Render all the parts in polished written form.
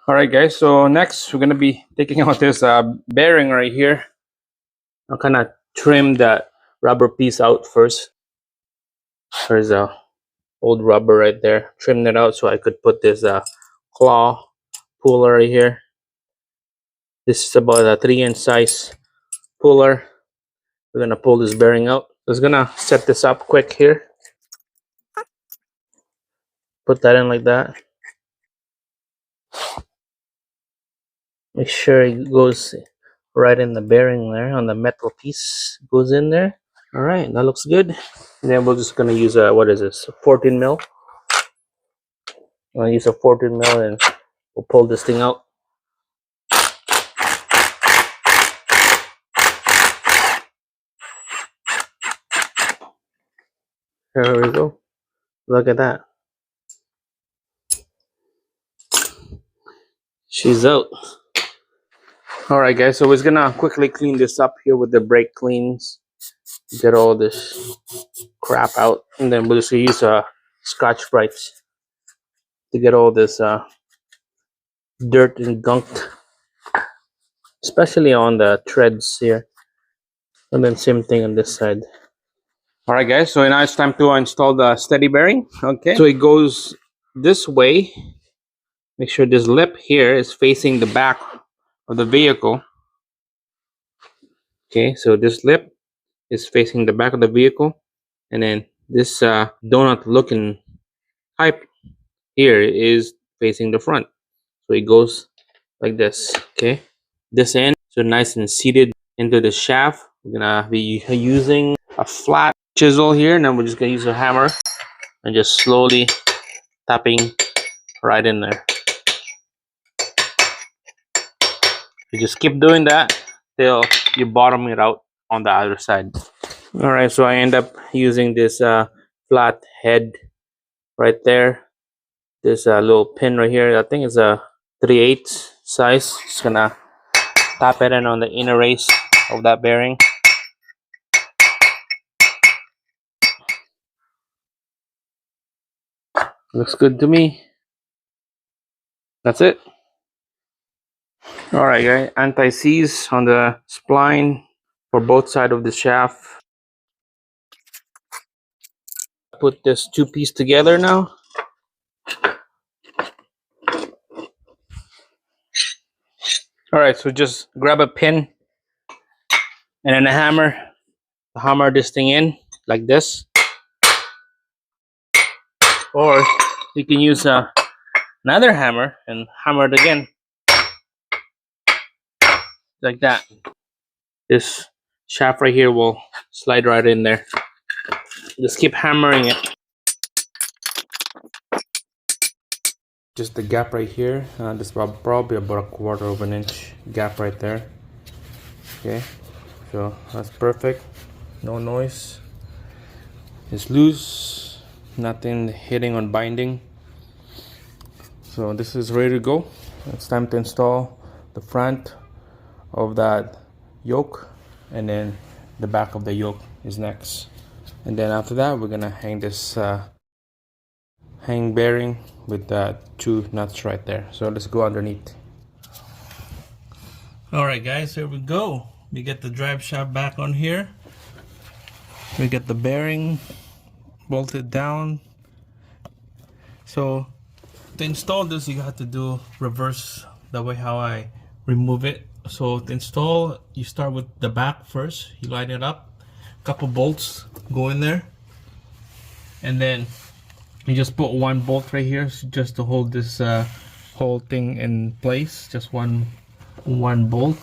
Alright guys, so next we're gonna be taking out this bearing right here. I'll kind of trim that rubber piece out first. There's a old rubber right there. Trim it out so I could put this claw puller right here. This is about a 3-inch size puller. We're gonna pull this bearing out. Just gonna set this up quick here. Put that in like that. Make sure it goes right in the bearing there on the metal piece. Goes in there. All right, that looks good. And then we're just gonna use a, what is this? 14 mil. I'm gonna use a 14 mil and we'll pull this thing out. There we go. Look at that. She's out. Alright guys, so we're gonna quickly clean this up here with the brake cleans. Get all this crap out. And then we'll just use Scotch-Brite to get all this dirt and gunk, especially on the treads here. And then same thing on this side. Alright guys, so now it's time to install the steady bearing. Okay, so it goes this way. Make sure this lip here is facing the back of the vehicle. Okay, so this lip is facing the back of the vehicle, and then this donut looking pipe here is facing the front. So it goes like this. Okay, this end, so nice and seated into the shaft. We're gonna be using a flat chisel here, and then we're just gonna use a hammer and just slowly tapping right in there. You just keep doing that till you bottom it out on the other side. All right, so I end up using this flat head right there. This little pin right here, I think it's a 3/8 size. Just gonna tap it in on the inner race of that bearing. Looks good to me. That's it. Alright guys, anti-seize on the spline for both sides of the shaft. Put this two piece together now. Alright, so just grab a pin and then a hammer. Hammer this thing in like this. Or you can use another hammer and hammer it again. Like that. This shaft right here will slide right in there. Just keep hammering it. Just the gap right here. This probably about 1/4 of an inch gap right there. Okay, so that's perfect. No noise. It's loose. Nothing hitting on binding. So this is ready to go. It's time to install the front of that yoke, and then the back of the yoke is next. And then after that, we're gonna hang this hang bearing with the two nuts right there. So let's go underneath. All right guys, here we go. We get the drive shaft back on here. We get the bearing bolted down. So to install this, you have to do reverse the way how I remove it. So to install, you start with the back first. You line it up, a couple bolts go in there, and then you just put one bolt right here just to hold this whole thing in place. Just one bolt,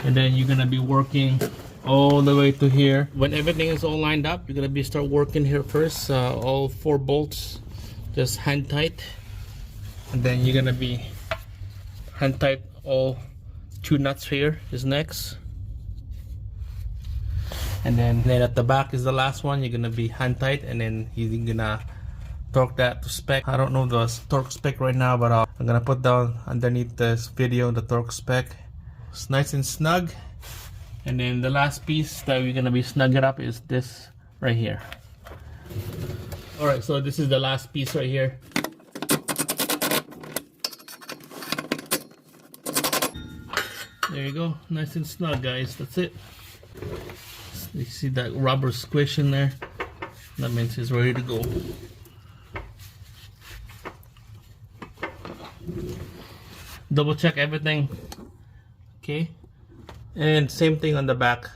and then you're gonna be working all the way to here. When everything is all lined up, you're gonna be start working here first. All 4 bolts, just hand tight, and then you're gonna be hand tight all 2 nuts here is next, and then at the back is the last one. You're gonna be hand tight, and then you're gonna torque that to spec. I don't know the torque spec right now, but I'm gonna put down underneath this video the torque spec. It's nice and snug. And then the last piece that we're gonna be snugging up is this right here. All right, so this is the last piece right here. There you go, nice and snug, guys. That's it. You see that rubber squish in there? That means it's ready to go. Double check everything. Okay, and same thing on the back.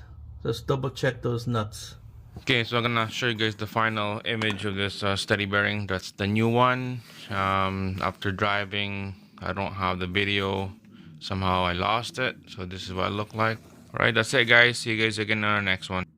Just double check those nuts. Okay, so I'm gonna show you guys the final image of this steady bearing. That's the new one. After driving, I don't have the video. Somehow I lost it. So this is what it looked like. Alright, that's it, guys. See you guys again on our next one.